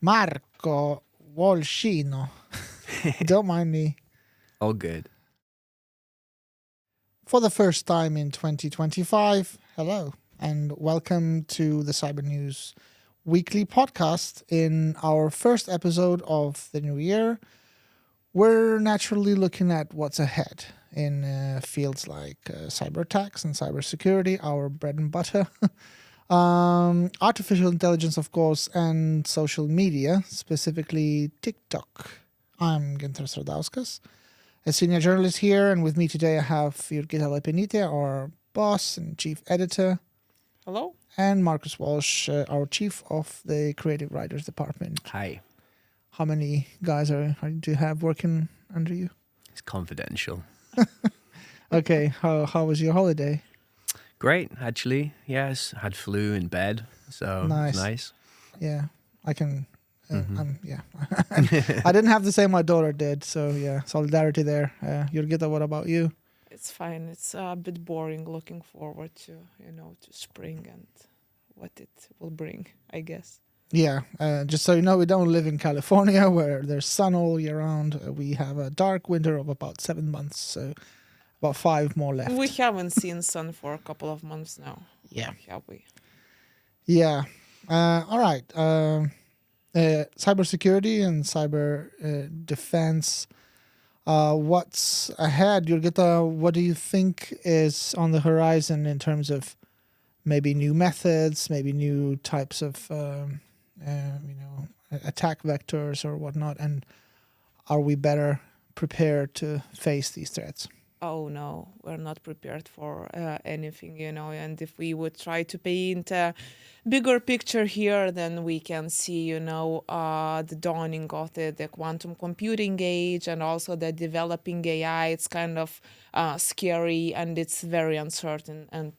Marco Volscino. Don't mind me. All good. For the first time in 2025, hello, and welcome to the Cyber News weekly podcast. In our first episode of the new year, we're naturally looking at what's ahead in fields like cyber attacks and cybersecurity, our bread and butter. Artificial intelligence, of course, and social media, specifically TikTok. I'm Ginter Sardauskas, a senior journalist here, and with me today I have Jurgita Lepenite, our boss and chief editor. Hello. And Marcus Walsh, our chief of the creative writers department. Hi. How many guys do you have working under you? It's confidential. Okay, how was your holiday? Great, actually. Yes, had flu in bed, so Nice. it's nice. Yeah, I can. I didn't have the same my daughter did, so yeah, solidarity there. Jurgita, what about you? It's fine. It's a bit boring looking forward to spring and what it will bring, I guess. Yeah, just so you know, we don't live in California where there's sun all year round. We have a dark winter of about 7 months, so about 5 more left. We haven't seen sun for a couple of months now. Yeah. Have we? Yeah. All right. Cybersecurity and cyber defense. What's ahead, Jurgita? What do you think is on the horizon in terms of maybe new methods, maybe new types of attack vectors or whatnot? And are we better prepared to face these threats? Oh no, we're not prepared for anything, and if we would try to paint a bigger picture here, then we can see, the dawning of the quantum computing age and also the developing AI. It's kind of scary and it's very uncertain and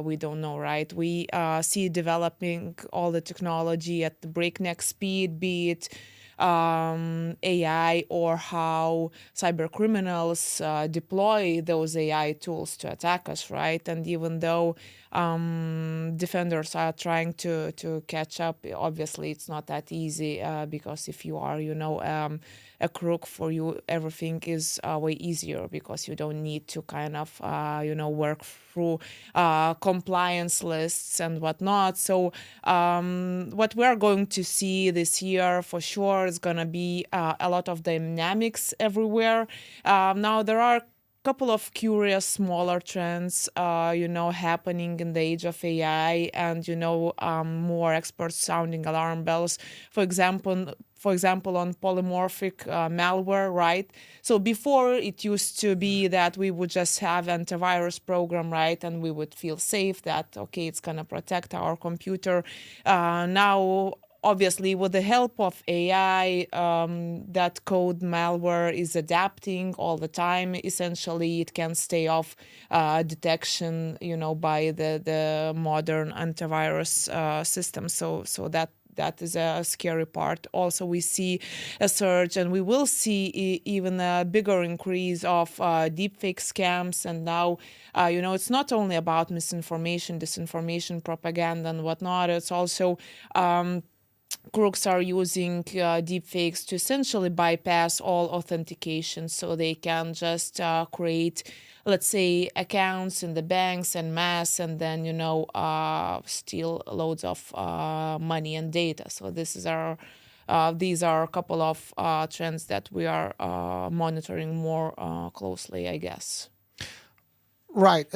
we don't know, right? We see developing all the technology at the breakneck speed, be it AI or how cyber criminals deploy those AI tools to attack us, right? And even though defenders are trying to catch up, obviously it's not that easy because if you are, a crook, for you everything is way easier because you don't need to kind of, work through compliance lists and whatnot. So what we're going to see this year for sure is going to be a lot of dynamics everywhere. Now there are couple of curious smaller trends happening in the age of AI and more experts sounding alarm bells, for example on polymorphic malware, right? So before it used to be that we would just have antivirus program, right, and we would feel safe that okay, it's gonna protect our computer. Now obviously, with the help of AI, that code malware is adapting all the time. Essentially, it can stay off detection, by the modern antivirus system. So that is a scary part. Also, we see a surge, and we will see even a bigger increase of deepfake scams. And now, it's not only about misinformation, disinformation, propaganda, and whatnot. It's also crooks are using deepfakes to essentially bypass all authentication, so they can just create, let's say, accounts in the banks en masse, and then steal loads of money and data. So these are a couple of trends that we are monitoring more closely, I guess. Right.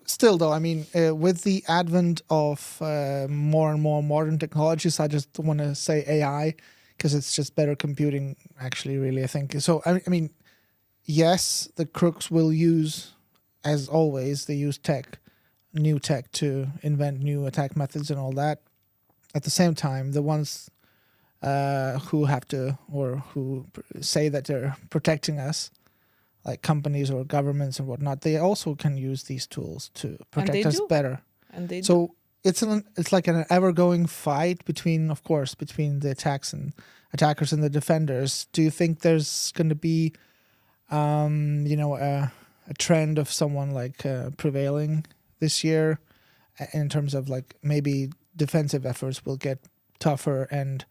Still, though, I mean, with the advent of more and more modern technologies, I just want to say AI because it's just better computing, actually, really, I think. So, I mean, yes, the crooks will use, as always, they use new tech to invent new attack methods and all that. At the same time, the ones who have to or who say that they're protecting us, like companies or governments and whatnot, they also can use these tools to protect us better. And they so it's like an ever-going fight between the attackers and the defenders. Do you think there's going to be, a trend of someone like prevailing this year in terms of like maybe defensive efforts will get tougher and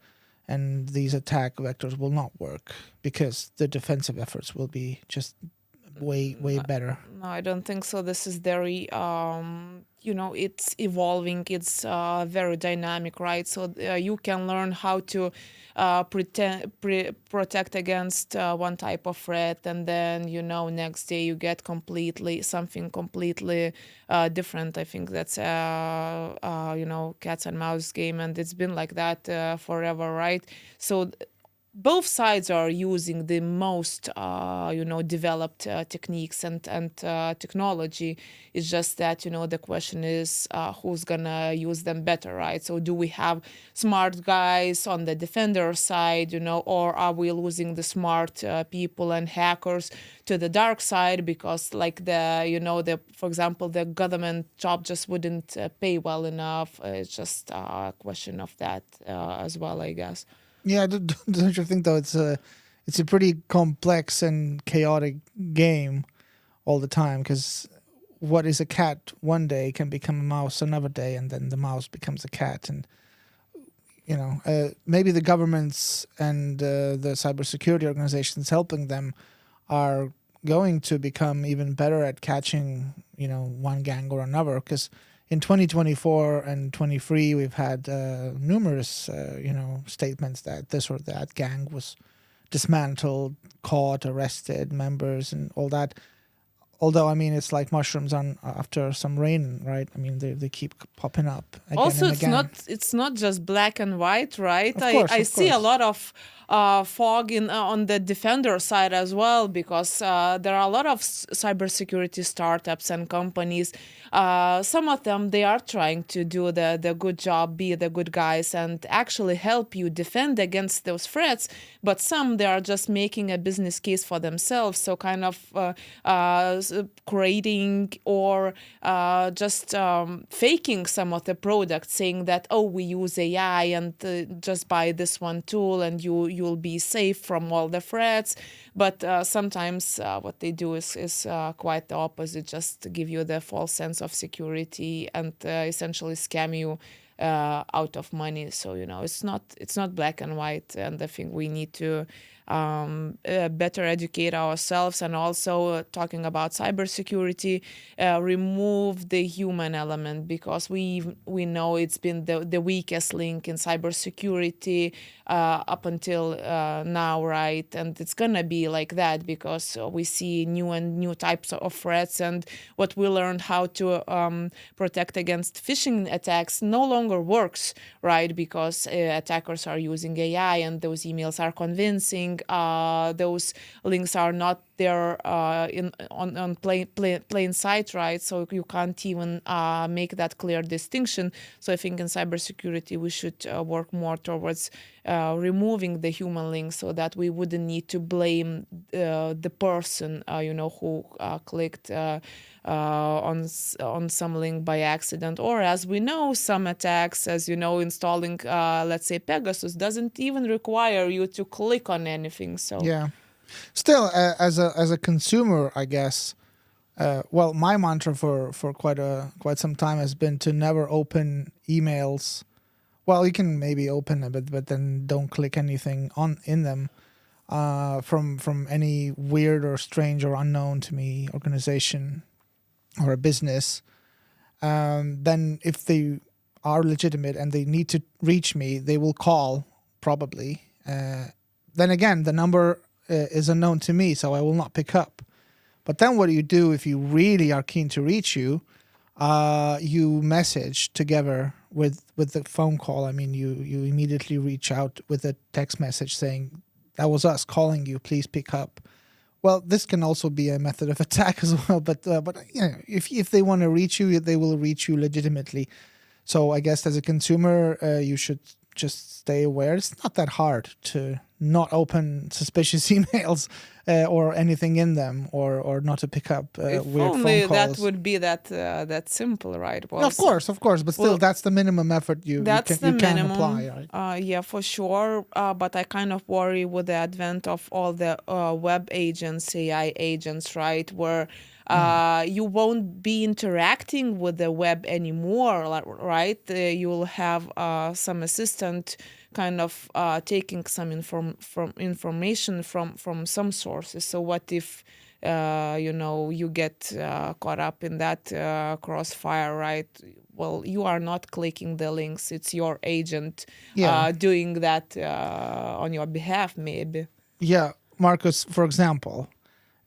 and these attack vectors will not work because the defensive efforts will be just way better. No, I don't think so. This is very, it's evolving. It's very dynamic, right? So you can learn how to protect against one type of threat, and then next day you get something completely different. I think that's cats and mouse game, and it's been like that forever, right? So both sides are using the most, developed techniques and technology. It's just that, the question is who's gonna use them better, right? So do we have smart guys on the defender side, or are we losing the smart people and hackers to the dark side because, like for example, the government job just wouldn't pay well enough? It's just a question of that as well, I guess. Yeah, don't you think though it's a pretty complex and chaotic game all the time, because what is a cat one day can become a mouse another day, and then the mouse becomes a cat, and maybe the governments and the cybersecurity organizations helping them are going to become even better at catching one gang or another, because in 2024 and 23, we've had numerous, statements that this or that gang was dismantled, caught, arrested, members, and all that. Although, I mean, it's like mushrooms on after some rain, right? I mean, they keep popping up again also, and again. it's not just black and white, right? Of See a course. lot of fog on the defender side as well, because there are a lot of cybersecurity startups and companies. Some of them, they are trying to do the good job, be the good guys, and actually help you defend against those threats. But some, they are just making a business case for themselves. So kind of creating or just faking some of the products, saying that, oh, we use AI and just buy this one tool and you'll be safe from all the threats. But sometimes what they do is quite the opposite, just to give you the false sense of security and essentially scam you out of money. So it's not black and white, and I think we need to better educate ourselves, and also talking about cybersecurity, remove the human element, because we know it's been the weakest link in cybersecurity up until now, right? And it's gonna be like that because we see new types of threats, and what we learned how to protect against phishing attacks no longer works, right? Because attackers are using AI, and those emails are convincing. Those links are not there on plain sight, right? So you can't even make that clear distinction. So I think in cybersecurity we should work more towards removing the human link, so that we wouldn't need to blame the person who clicked on some link by accident. Or, as we know, some attacks, as installing let's say Pegasus, doesn't even require you to click on anything. So Yeah. Still, as a consumer, I guess. Well, my mantra for quite some time has been to never open emails. Well, you can maybe open them, but then don't click anything in them from any weird or strange or unknown to me organization or a business. Then, if they are legitimate and they need to reach me, they will call probably. Then again, the number is unknown to me, so I will not pick up. But then what do you do if you really are keen to reach you? You message together with the phone call. I mean, you immediately reach out with a text message saying, that was us calling you, please pick up. Well, this can also be a method of attack as well. But if they want to reach you, they will reach you legitimately. So I guess as a consumer, you should just stay aware. It's not that hard to not open suspicious emails or anything in them, or not to pick up if weird only phone calls. that would be that simple, right? Well, Of course, but still, well, that's the minimum effort you can minimum. apply. Right? Yeah, for sure. But I kind of worry with the advent of all the web agents, AI agents, right? Where you won't be interacting with the web anymore, right? You'll have some assistant kind of taking some information from some sources. So what if you get caught up in that crossfire, right? Well, you are not clicking the links. It's your agent Yeah. doing that on your behalf, maybe. Yeah, Marcus, for example,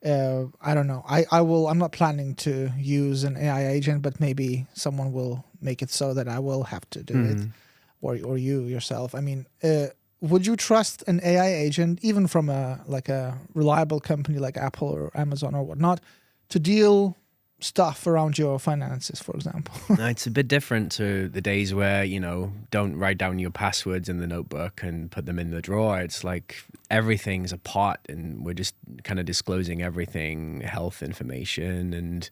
I don't know. I'm not planning to use an AI agent, but maybe someone will make it so that I will have to do it, or you yourself. I mean, would you trust an AI agent, even from a reliable company like Apple or Amazon or whatnot, to deal stuff around your finances, for example? It's a bit different to the days where, don't write down your passwords in the notebook and put them in the drawer. It's like everything's a pot and we're just kind of disclosing everything, health information and,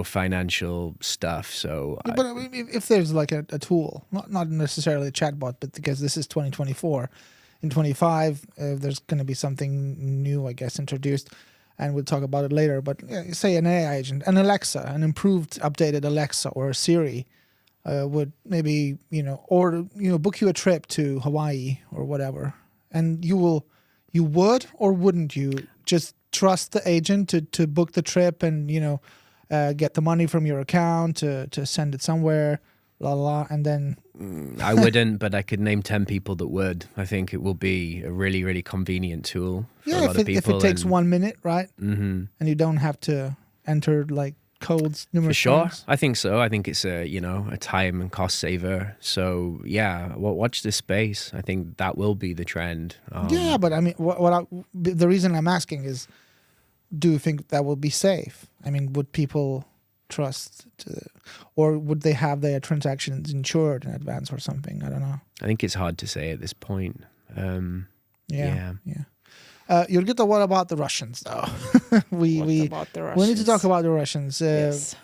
financial stuff. So, But I mean, if there's like a tool, not necessarily a chatbot, but because this is 2024, in 25, there's going to be something new, I guess, introduced, and we'll talk about it later. But say an AI agent, an Alexa, an improved, updated Alexa or Siri would maybe book you a trip to Hawaii or whatever, and you would or wouldn't you just trust the agent to book the trip and get the money from your account to send it somewhere, la la, la, and then I wouldn't, but I could name 10 people that would. I think it will be a really, really convenient tool for a lot of people. If it takes 1 minute, right? Mm-hmm. And you don't have to enter like codes numerous For sure, times. I think so. I think it's a time and cost saver. So yeah, watch this space. I think that will be the trend. Yeah, but I mean, the reason I'm asking is, do you think that will be safe? I mean, would people trust or would they have their transactions insured in advance or something? I don't know. I think it's hard to say at this point. Yeah. Jurgita, what about the Russians though? we need to talk about the Russians. Yes.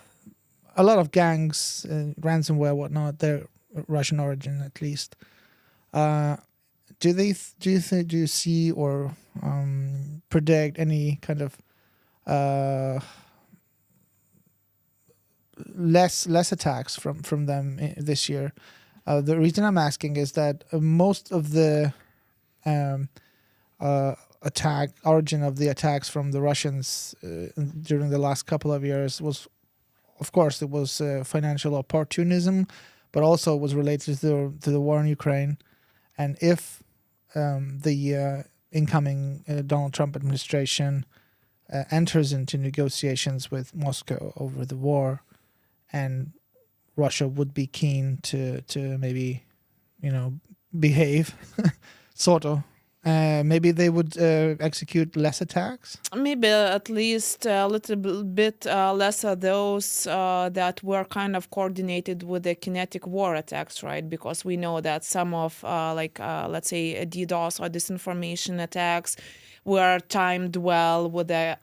A lot of gangs, ransomware, whatnot, they're Russian origin at least. Do you see or predict any kind of less attacks from them this year? The reason I'm asking is that most of the origin of the attacks from the Russians during the last couple of years was, of course, it was financial opportunism, but also was related to the war in Ukraine. And if the incoming Donald Trump administration enters into negotiations with Moscow over the war, and Russia would be keen to maybe, behave, sort of. Maybe they would execute less attacks. Maybe at least a little bit less of those that were kind of coordinated with the kinetic war attacks, right? Because we know that some of, let's say, DDoS or disinformation attacks were timed well with the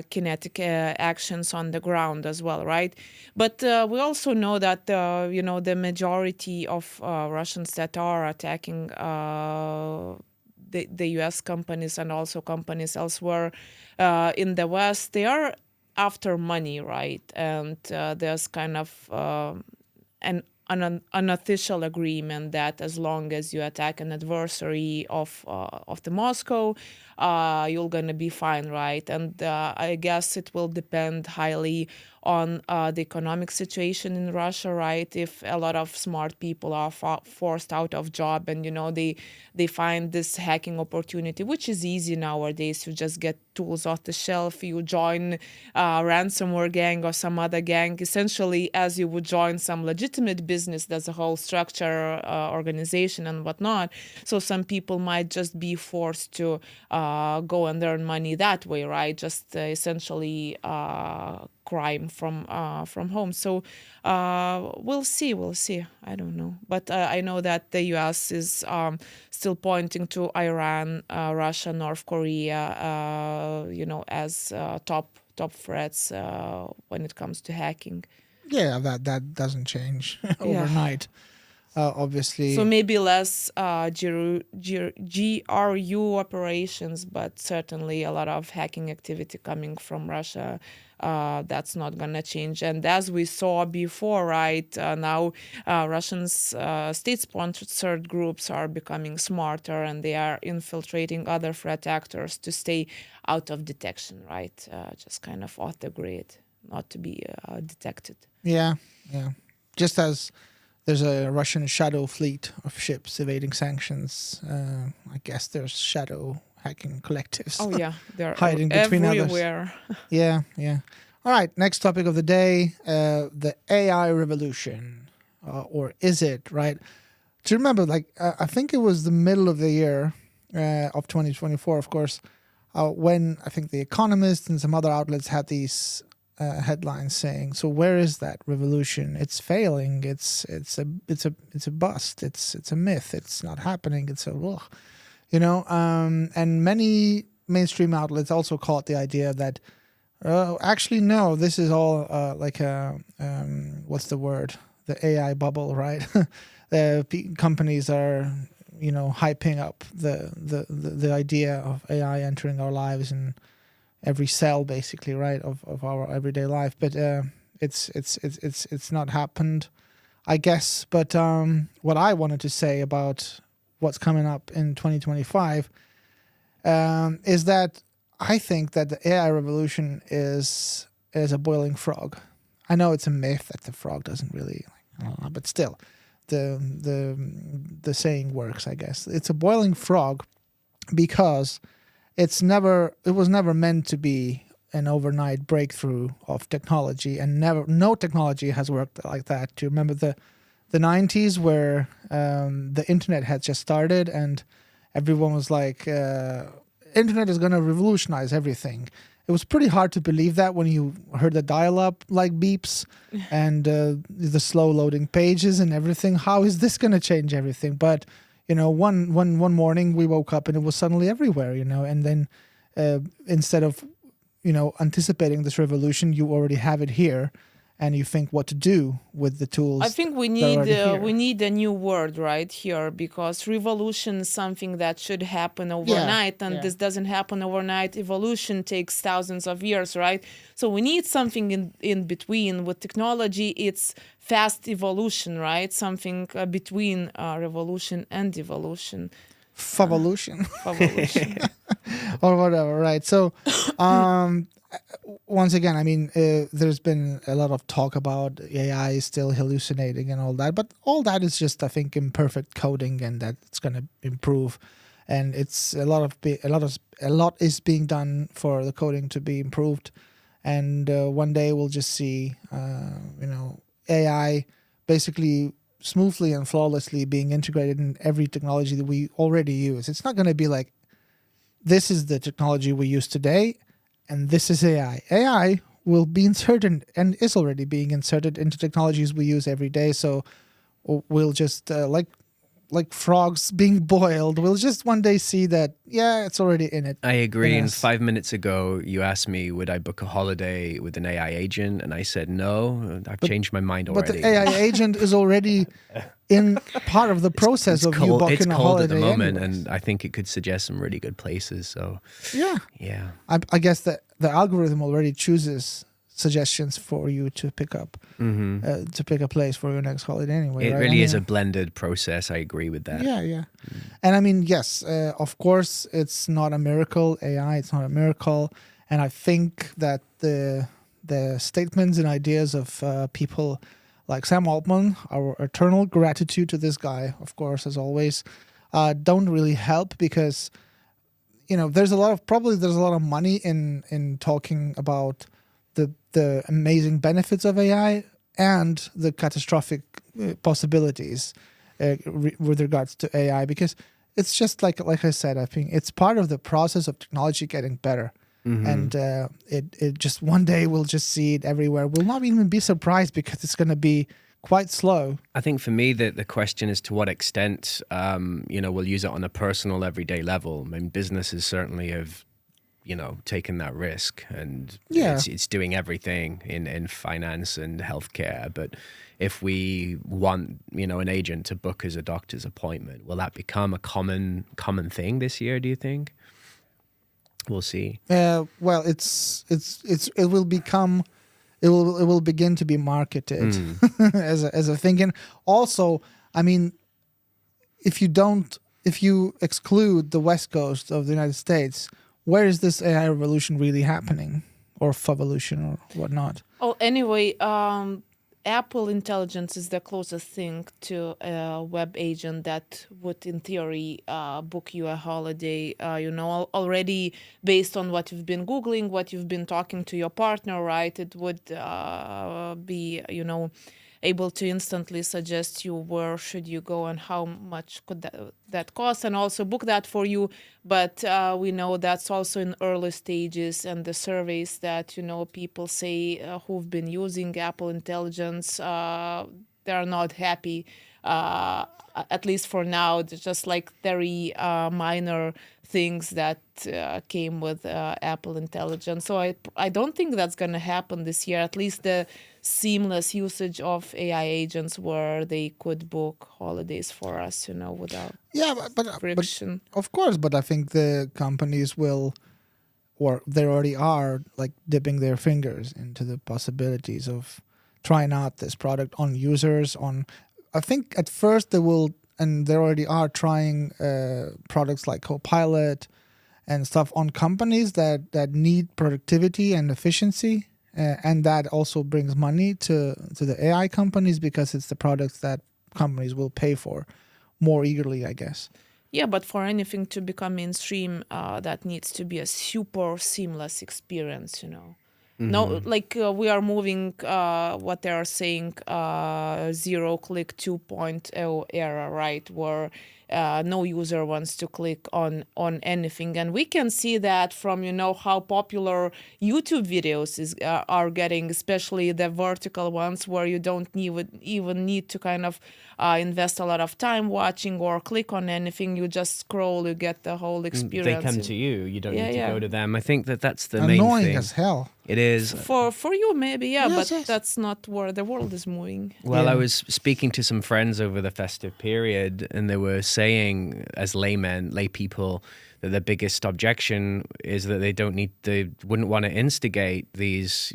kinetic actions on the ground as well, right? But we also know that, the majority of Russians that are attacking the U.S. companies and also companies elsewhere in the West, they are after money, right? And there's kind of an unofficial agreement that as long as you attack an adversary of the Moscow, you're gonna be fine, right? And I guess it will depend highly on the economic situation in Russia, right? If a lot of smart people are forced out of job and they find this hacking opportunity, which is easy nowadays. You just get tools off the shelf, you join a ransomware gang or some other gang, essentially as you would join some legitimate business. There's a whole structure, organization and whatnot. So some people might just be forced to go and earn money that way, right? Just essentially crime from home. So we'll see. I don't know, but I know that the U.S. is still pointing to Iran, Russia, North Korea, as top threats when it comes to hacking. Yeah, that doesn't change overnight. obviously. So maybe less GRU operations, but certainly a lot of hacking activity coming from Russia. That's not gonna change. And as we saw before, right now, Russians state-sponsored groups are becoming smarter, and they are infiltrating other threat actors to stay out of detection, right? Just kind of off the grid, not to be detected. Yeah, yeah. Just as there's a Russian shadow fleet of ships evading sanctions, I guess there's shadow hacking collectives. Oh yeah, they're Hiding between others. everywhere. Yeah, yeah. All right, next topic of the day, the AI revolution. Or is it, right? Do you remember, like, I think it was the middle of the year of 2024, of course, when I think The Economist and some other outlets had these headlines saying, "So where is that revolution? It's failing. It's a bust. It's a myth. It's not happening. It's a ugh." And many mainstream outlets also caught the idea that actually no, this is all like a what's the word? The AI bubble, right? Companies are hyping up the idea of AI entering our lives and every cell, basically, right, of our everyday life. But it's not happened, I guess. But what I wanted to say about what's coming up in 2025 is that I think that the AI revolution is a boiling frog. I know it's a myth that the frog doesn't really, but still, the saying works, I guess. It's a boiling frog because it was never meant to be an overnight breakthrough of technology, and no technology has worked like that. Do you remember the 90s where the internet had just started and everyone was like, internet is going to revolutionize everything. It was pretty hard to believe that when you heard the dial-up like beeps and the slow loading pages and everything. How is this going to change everything? But one morning we woke up and it was suddenly everywhere, and then instead of, anticipating this revolution, you already have it here and you think what to do with the tools. I think we need a new word right here, because revolution is something that should happen overnight, and this doesn't happen overnight. Evolution takes thousands of years, right? So we need something in between. With technology, it's fast evolution, right? Something between revolution and evolution. Favolution. Favolution. Or whatever, right? So once again, I mean, there's been a lot of talk about AI still hallucinating and all that, but all that is just, I think, imperfect coding, and that it's going to improve. And it's a lot is being done for the coding to be improved. And one day we'll just see, AI basically smoothly and flawlessly being integrated in every technology that we already use. It's not going to be like, this is the technology we use today, and this is AI. AI will be inserted and is already being inserted into technologies we use every day. So we'll just, like frogs being boiled, we'll just one day see that, it's already in it. I agree. And 5 minutes ago, you asked me, would I book a holiday with an AI agent? And I said, no, I've changed my mind already. But the AI agent is already in part of the process of you booking it's a cold holiday at the moment, anyways. and I think it could suggest some really good places. So yeah. I guess that the algorithm already chooses suggestions for you to pick up, to pick a place for your next holiday anyway. It right? really is a blended process. I agree with that. Yeah. And I mean, yes, of course, it's not a miracle. AI, it's not a miracle. And I think that the statements and ideas of people like Sam Altman, our eternal gratitude to this guy, of course, as always, don't really help, because there's a lot of money in talking about the amazing benefits of AI and the catastrophic possibilities with regards to AI, because it's just like I said, I think it's part of the process of technology getting better. And it just one day we'll just see it everywhere. We'll not even be surprised, because it's going to be quite slow. I think for me, the question is to what extent, we'll use it on a personal, everyday level. I mean, businesses certainly have taken that risk, and Yeah. it's doing everything in finance and healthcare. But if we want, an agent to book as a doctor's appointment, will that become a common thing this year, do you think? We'll see. Well, it will become, it will begin to be marketed as a thing. And also, I mean, if you exclude the West Coast of the United States, where is this AI revolution really happening, or favolution, or whatnot? Oh, anyway, Apple Intelligence is the closest thing to a web agent that would, in theory, book you a holiday. Already based on what you've been Googling, what you've been talking to your partner, right? It would be, able to instantly suggest you where should you go and how much could that cost, and also book that for you. But we know that's also in early stages, and the surveys that people say who've been using Apple Intelligence, they're not happy, at least for now. It's just like very minor things that came with Apple Intelligence. So I don't think that's going to happen this year, at least the seamless usage of AI agents where they could book holidays for us, without But friction. of course, but I think the companies will, or they already are, like dipping their fingers into the possibilities of trying out this product on users. I think at first they will, and they already are trying products like Copilot and stuff on companies that need productivity and efficiency. And that also brings money to the AI companies, because it's the products that companies will pay for more eagerly, I guess. Yeah, but for anything to become mainstream, that needs to be a super seamless experience, No, like we are moving what they are saying, zero click 2.0 era, right? Where no user wants to click on anything, and we can see that from how popular YouTube videos are getting, especially the vertical ones where you don't even need to kind of invest a lot of time watching or click on anything. You just scroll, you get the whole experience. They come to you. You don't need to go to them. I think that's the main Annoying thing. as hell. It is. For you, maybe, yeah, Yes, but yes. that's not where the world is moving. Well, Yeah. I was speaking to some friends over the festive period, and they were saying, as lay people, that the biggest objection is that they wouldn't want to instigate these,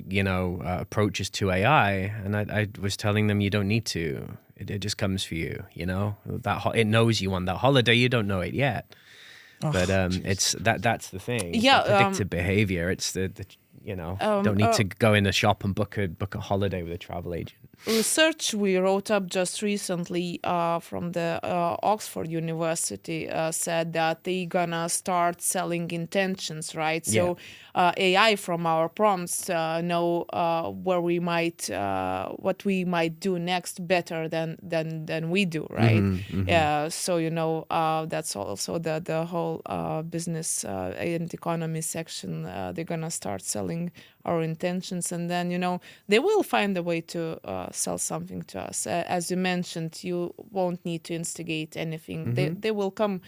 approaches to AI. And I was telling them, you don't need to. It just comes for you, it knows you want that holiday. You don't know it yet. But it's that's the thing. It's Yeah, the predictive behavior. It's the don't need to go in the shop and book a holiday with a travel agent. Research we wrote up just recently from the Oxford University said that they gonna start selling intentions, right? So AI from our prompts know where we might what we might do next better than we do, right? So that's also the whole business and economy section. They're gonna start selling our intentions, and then they will find a way to sell something to us. As you mentioned, you won't need to instigate anything. They will come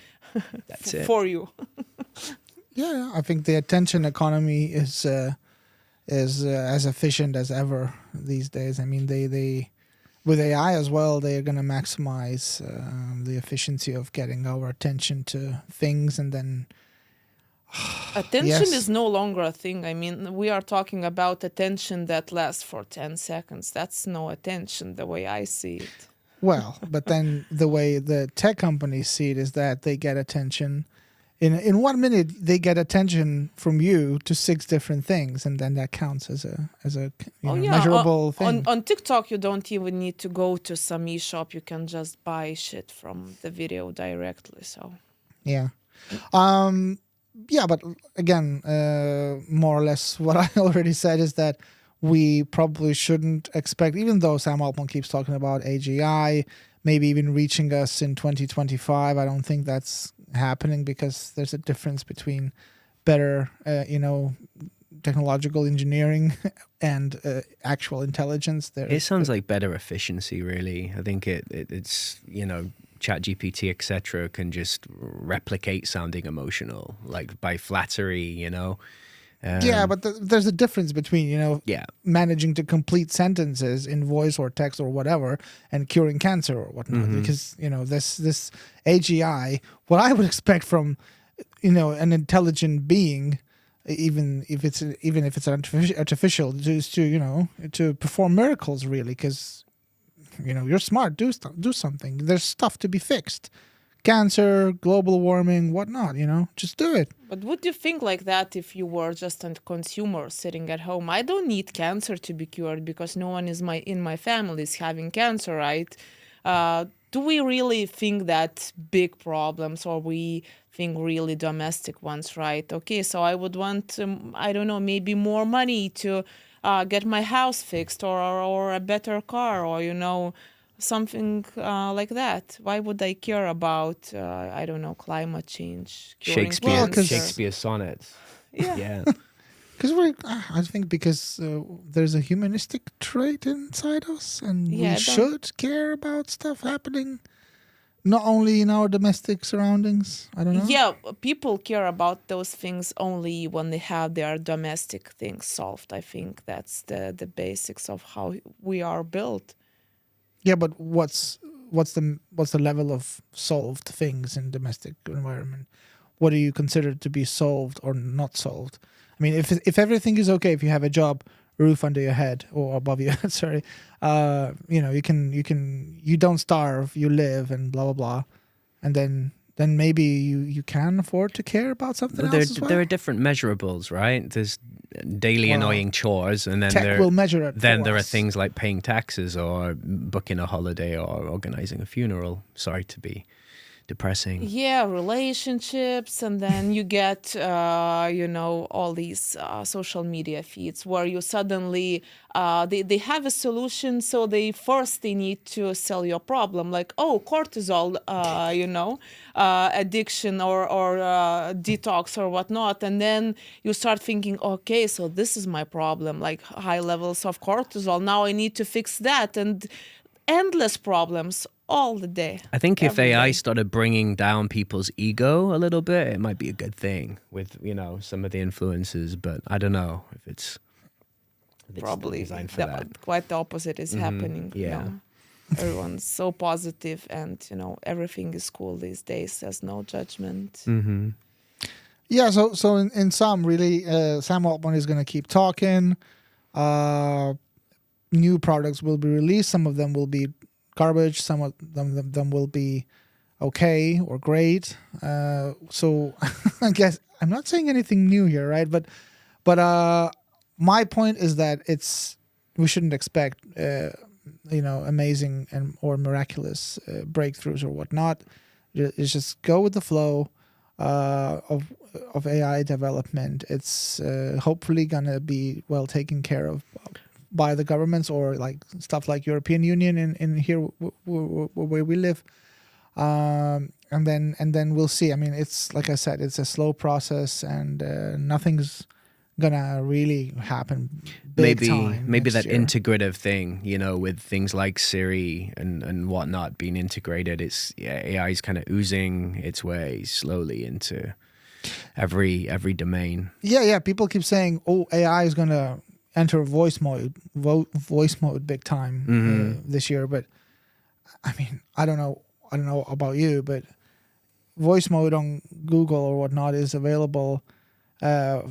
That's it. for you. Yeah, I think the attention economy is as efficient as ever these days. I mean, they with AI as well, they are going to maximize the efficiency of getting our attention to things, and then Attention Yes. is no longer a thing. I mean, we are talking about attention that lasts for 10 seconds. That's no attention the way I see it. well, but then the way the tech companies see it is that they get attention. In 1 minute, they get attention from you to 6 different things, and then that counts as a measurable thing. On TikTok, you don't even need to go to some e-shop. You can just buy shit from the video directly. So Yeah. Yeah, but again, more or less what I already said is that we probably shouldn't expect, even though Sam Altman keeps talking about AGI, maybe even reaching us in 2025. I don't think that's happening, because there's a difference between better, technological engineering and actual intelligence. It sounds like better efficiency, really. I think it's ChatGPT, etc., can just replicate sounding emotional, like by flattery, you know. Yeah, but there's a difference between, Yeah. managing to complete sentences in voice or text or whatever and curing cancer or whatnot. Because, this AGI, what I would expect from, an intelligent being, even if it's artificial, is to perform miracles, really. Because, you're smart, do something. There's stuff to be fixed. Cancer, global warming, whatnot, just do it. But would you think like that if you were just a consumer sitting at home? I don't need cancer to be cured because no one in my family is having cancer, right? Do we really think that big problems, or we think really domestic ones, right? Okay, so I would want, I don't know, maybe more money to get my house fixed, or a better car, or something like that. Why would I care about I don't know, climate change, curing cancer? Shakespeare's sonnets. Yeah. Yeah. Because I think because there's a humanistic trait inside us, and we should care about stuff happening, not only in our domestic surroundings. I don't know. Yeah, people care about those things only when they have their domestic things solved. I think that's the basics of how we are built. Yeah, but what's the level of solved things in domestic environment? What do you consider to be solved or not solved? I mean, if everything is okay, if you have a job, roof under your head or above your head, sorry, you don't starve, you live, and blah blah blah, and then maybe you can afford to care about something else as well. There are different measurables, right? There's daily annoying chores, and then tech will measure it. Then there are things like paying taxes or booking a holiday or organizing a funeral. Sorry to be depressing. Yeah, relationships, and then you get all these social media feeds where you suddenly they have a solution, so they need to sell your problem, like, oh, cortisol addiction or detox or whatnot, and then you start thinking, okay, so this is my problem, like high levels of cortisol, now I need to fix that, and endless problems all the day. I think if AI started bringing down people's ego a little bit, it might be a good thing with, some of the influences, but I don't know if it's probably designed for that. Quite the opposite is happening. Yeah. Everyone's so positive, and everything is cool these days. There's no judgment. Mm-hmm. Yeah, so in sum, really, Sam Altman is going to keep talking. New products will be released. Some of them will be garbage. Some of them will be okay or great. So I guess I'm not saying anything new here, right? But my point is that we shouldn't expect amazing or miraculous breakthroughs or whatnot. It's just go with the flow of AI development. It's hopefully gonna be well taken care of by the governments, or like stuff like European Union in here where we live, and then we'll see. I mean, it's like I said, it's a slow process, and nothing's gonna really happen big time maybe next that year. integrative thing, with things like Siri and whatnot being integrated. AI is kind of oozing its way slowly into every domain. Yeah. People keep saying, "Oh, AI is gonna enter voice mode big time this year." But I mean, I don't know about you, but voice mode on Google or whatnot is available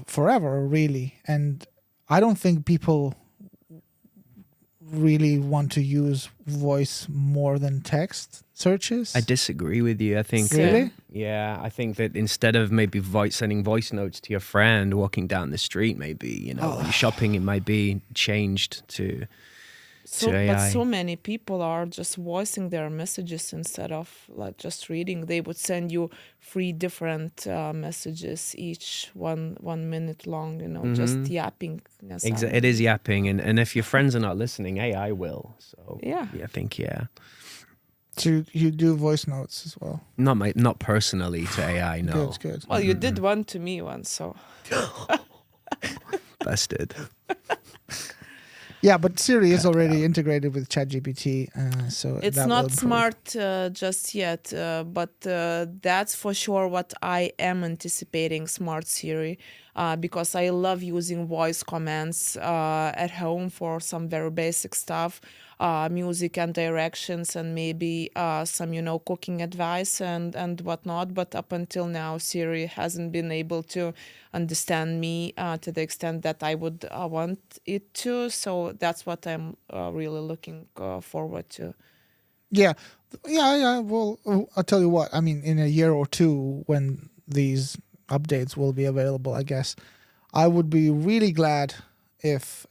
forever, really, and I don't think people really want to use voice more than text searches. I disagree with you. I think Really? Yeah, I think that instead of maybe sending voice notes to your friend walking down the street, maybe shopping, it might be changed to AI. But so many people are just voicing their messages instead of like just reading. They would send you 3 different messages, each 1 minute long, just yapping. It is yapping, and if your friends are not listening, AI will. So yeah, I think So you do voice notes as well? Not personally to AI, no. Good. Well, you did one to me once, so Busted. Yeah, but Siri is cut already out. integrated with ChatGPT, so It's that will not improve. smart just yet, but that's for sure what I am anticipating smart Siri, because I love using voice commands at home for some very basic stuff, music and directions, and maybe some, cooking advice and whatnot. But up until now, Siri hasn't been able to understand me to the extent that I would want it to. So that's what I'm really looking forward to. Yeah, yeah. Well, I'll tell you what. I mean, in a year or two, when these updates will be available, I guess I would be really glad if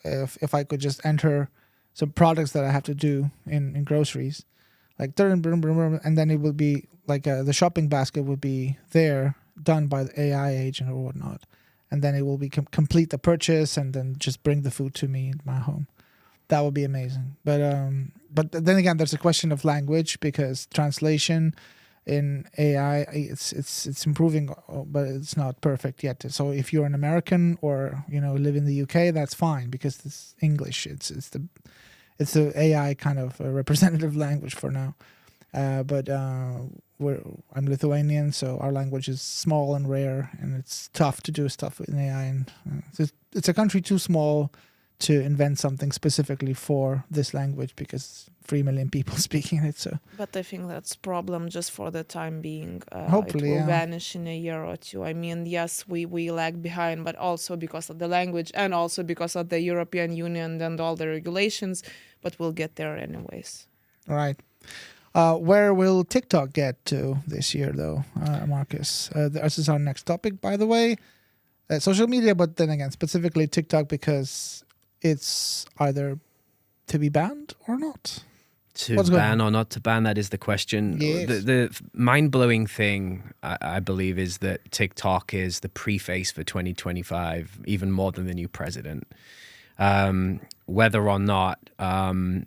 I could just enter some products that I have to do in groceries, like and then it would be like the shopping basket would be there, done by the AI agent or whatnot, and then it will be complete the purchase and then just bring the food to me in my home. That would be amazing. But then again, there's a question of language because translation in AI it's improving, but it's not perfect yet. So if you're an American or live in the UK, that's fine because it's English. It's the AI kind of a representative language for now. But I'm Lithuanian, so our language is small and rare, and it's tough to do stuff with AI. And it's a country too small to invent something specifically for this language because 3 million people speaking it. So, but I think that's problem just for the time being. hopefully, it will yeah. vanish in a year or two. I mean, yes, we lag behind, but also because of the language and also because of the European Union and all the regulations. But we'll get there anyways. Right. Where will TikTok get to this year, though, Marcus? This is our next topic, by the way. Social media, but then again, specifically TikTok, because it's either to be banned or not. To What's going ban or not to ban, that is the question. Yes. The mind-blowing thing, I believe, is that TikTok is the preface for 2025, even more than the new president. Whether or not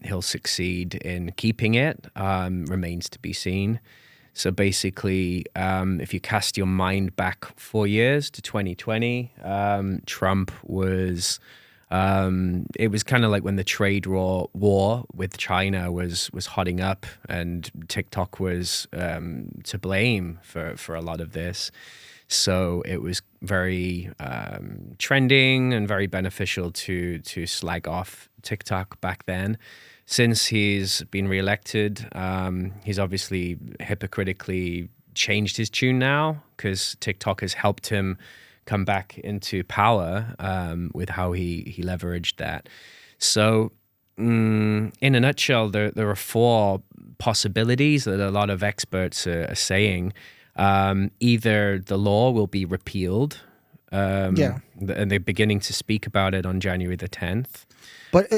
he'll succeed in keeping it remains to be seen. So basically, if you cast your mind back 4 years to 2020, Trump was... it was kind of like when the trade war with China was hotting up, and TikTok was to blame for a lot of this. So it was very trending and very beneficial to slag off TikTok back then. Since he's been reelected, he's obviously hypocritically changed his tune now because TikTok has helped him come back into power with how he leveraged that. So in a nutshell, there are 4 possibilities that a lot of experts are saying. Either the law will be repealed, and they're beginning to speak about it on January the 10th. But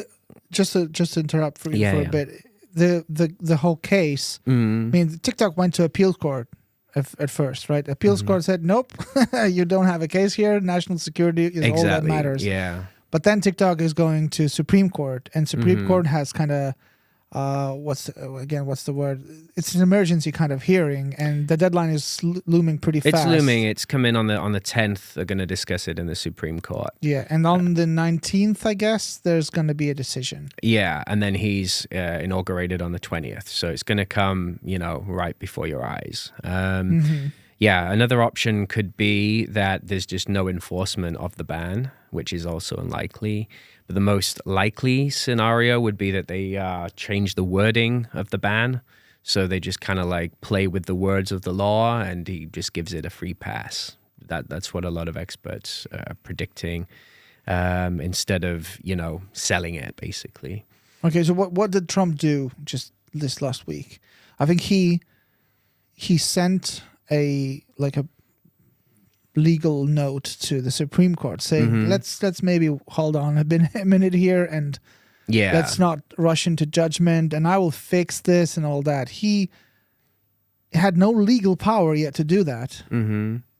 just to interrupt for you for a bit, the whole case. I mean, TikTok went to appeals court at first, right? Appeals court said, nope, you don't have a case here. National security is all that matters. Yeah. But then TikTok is going to Supreme Court, and Supreme Court has kind of what's the word? It's an emergency kind of hearing, and the deadline is looming pretty fast. It's looming. It's come in on the 10th. They're going to discuss it in the Supreme Court. Yeah, and on the 19th, I guess, there's going to be a decision. Yeah, and then he's inaugurated on the 20th. So it's going to come, right before your eyes. Yeah, another option could be that there's just no enforcement of the ban, which is also unlikely. But the most likely scenario would be that they change the wording of the ban. So they just kind of like play with the words of the law, and he just gives it a free pass. That's what a lot of experts are predicting, instead of, selling it, basically. Okay, so what did Trump do just this last week? I think he sent a legal note to the Supreme Court saying let's maybe hold on a minute here and let's not rush into judgment, and I will fix this and all that. He had no legal power yet to do that,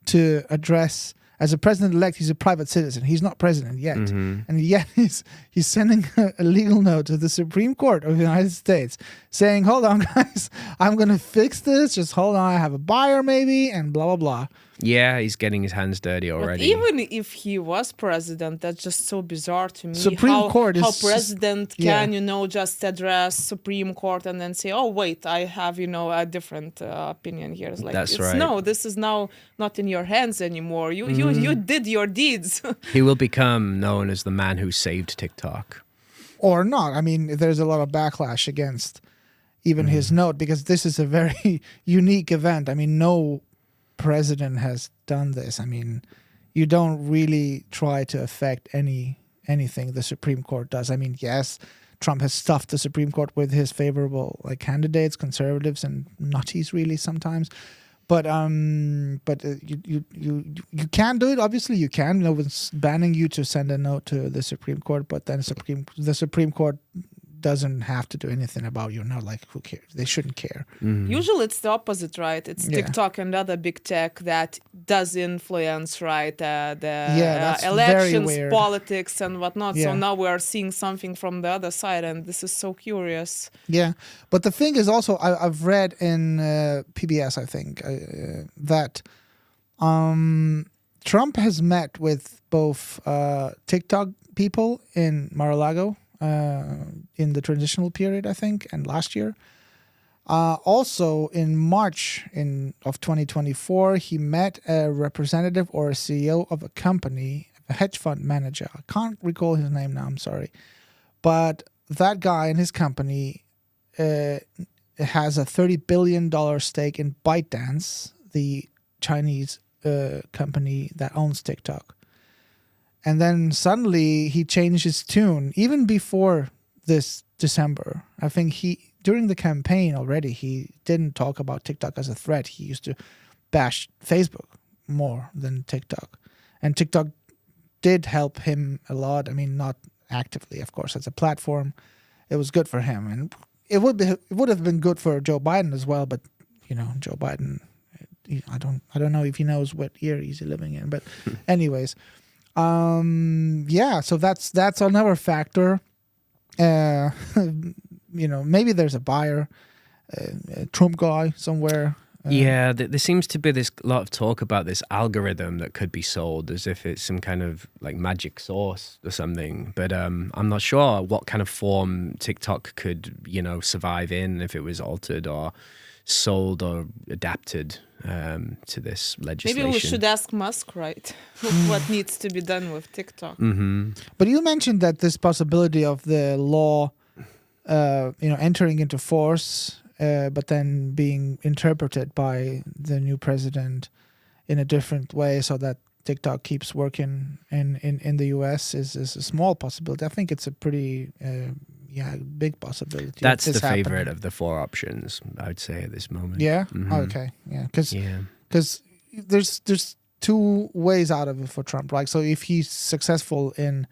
to address. As a president-elect, he's a private citizen. He's not president yet. And yet he's sending a legal note to the Supreme Court of the United States saying, hold on, guys, I'm going to fix this. Just hold on. I have a buyer maybe, and blah, blah, blah. Yeah, he's getting his hands dirty But already. even if he was president, that's just so bizarre to me. Supreme Court how is- president yeah. can, just address Supreme Court and then say, "Oh, wait, I have, a different opinion here." It's like, That's right. No, this is now not in your hands anymore. You did your deeds. He will become known as the man who saved TikTok. Or not. I mean, there's a lot of backlash against even his note, because this is a very unique event. I mean, no president has done this. I mean, you don't really try to affect anything the Supreme Court does. I mean, yes, Trump has stuffed the Supreme Court with his favorable candidates, conservatives and nutties really sometimes. But you can do it. Obviously, you can. No one's banning you to send a note to the Supreme Court, but then the Supreme Court doesn't have to do anything about your note. Like, who cares? They shouldn't care. Usually it's the opposite, right? It's Yeah. TikTok and other big tech that does influence, right? The that's very elections, weird. politics, and whatnot. Yeah. So now we are seeing something from the other side, and this is so curious. Yeah, but the thing is also, I've read in PBS, I think, that Trump has met with both TikTok people in Mar-a-Lago in the transitional period, I think, and last year. Also, in March of 2024, he met a representative or a CEO of a company, a hedge fund manager. I can't recall his name now, I'm sorry. But that guy and his company has a $30 billion stake in ByteDance, the Chinese company that owns TikTok. And then suddenly he changed his tune, even before this December. I think during the campaign already, he didn't talk about TikTok as a threat. He used to bash Facebook more than TikTok. And TikTok did help him a lot. I mean, not actively, of course, as a platform. It was good for him. And it would have been good for Joe Biden as well, but Joe Biden, I don't know if he knows what year he's living in. But anyways, so that's another factor. Maybe there's a buyer, a Trump guy somewhere. Yeah, there seems to be this lot of talk about this algorithm that could be sold as if it's some kind of magic sauce or something. But I'm not sure what kind of form TikTok could, survive in if it was altered or sold or adapted to this legislation. Maybe we should ask Musk, right? What needs to be done with TikTok? But you mentioned that this possibility of the law, entering into force, but then being interpreted by the new president in a different way, so that TikTok keeps working in the US is a small possibility. I think it's a pretty big possibility. That's the happening. favorite of the four options, I would say, at this moment. Yeah. Okay. Yeah. Because there's two ways out of it for Trump. Like, so if he's successful in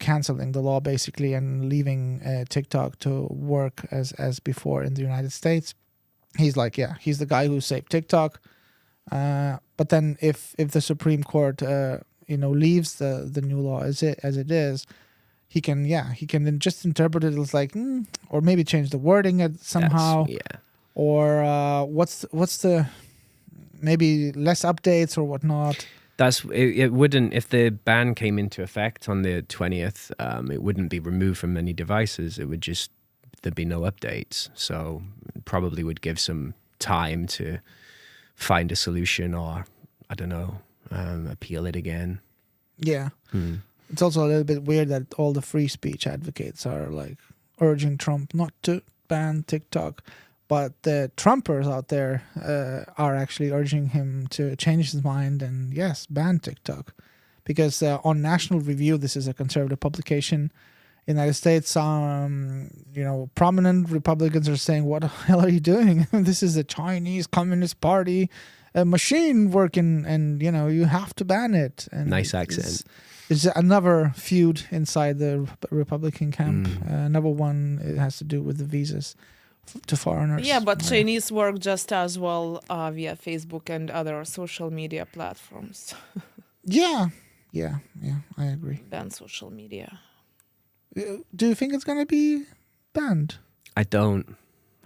canceling the law basically and leaving TikTok to work as before in the United States, he's the guy who saved TikTok. But then if the Supreme Court leaves the new law as it is, he can then just interpret it as or maybe change the wording somehow. Or what's the maybe less updates or whatnot. It wouldn't, if the ban came into effect on the 20th, it wouldn't be removed from any devices. It would just, there'd be no updates. So probably would give some time to find a solution or, I don't know, appeal it again. Yeah. It's also a little bit weird that all the free speech advocates are urging Trump not to ban TikTok. But the Trumpers out there are actually urging him to change his mind and, yes, ban TikTok. Because on National Review, this is a conservative publication in the United States, prominent Republicans are saying, what the hell are you doing? This is a Chinese Communist Party machine working, and, you have to ban it. And nice accent. It's another feud inside the Republican camp. Another one, it has to do with the visas to foreigners. Yeah, but Chinese work just as well via Facebook and other social media platforms. Yeah, I agree. Ban social media. Do you think it's going to be banned? I don't.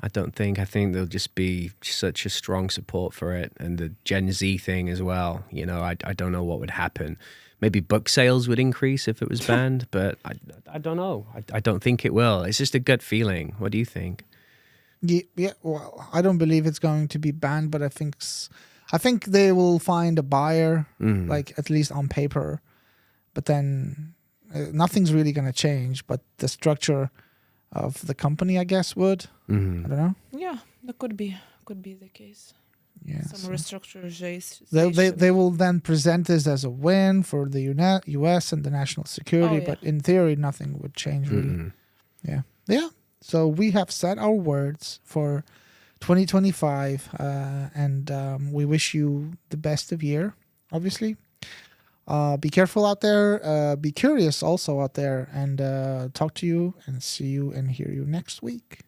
I don't think. I think there'll just be such a strong support for it, and the Gen Z thing as well. You know, I don't know what would happen. Maybe book sales would increase if it was banned, but I don't know. I don't think it will. It's just a gut feeling. What do you think? Yeah, well, I don't believe it's going to be banned, but I think they will find a buyer, like at least on paper. But then nothing's really going to change. But the structure of the company, I guess, would. I don't know. Yeah, that could be the case. Yeah. Some restructurization. They will then present this as a win for the U.S. and the national security, but in theory, nothing would change really. Yeah. Yeah. So we have said our words for 2025, and we wish you the best of year, obviously. Be careful out there. Be curious also out there, and talk to you and see you and hear you next week.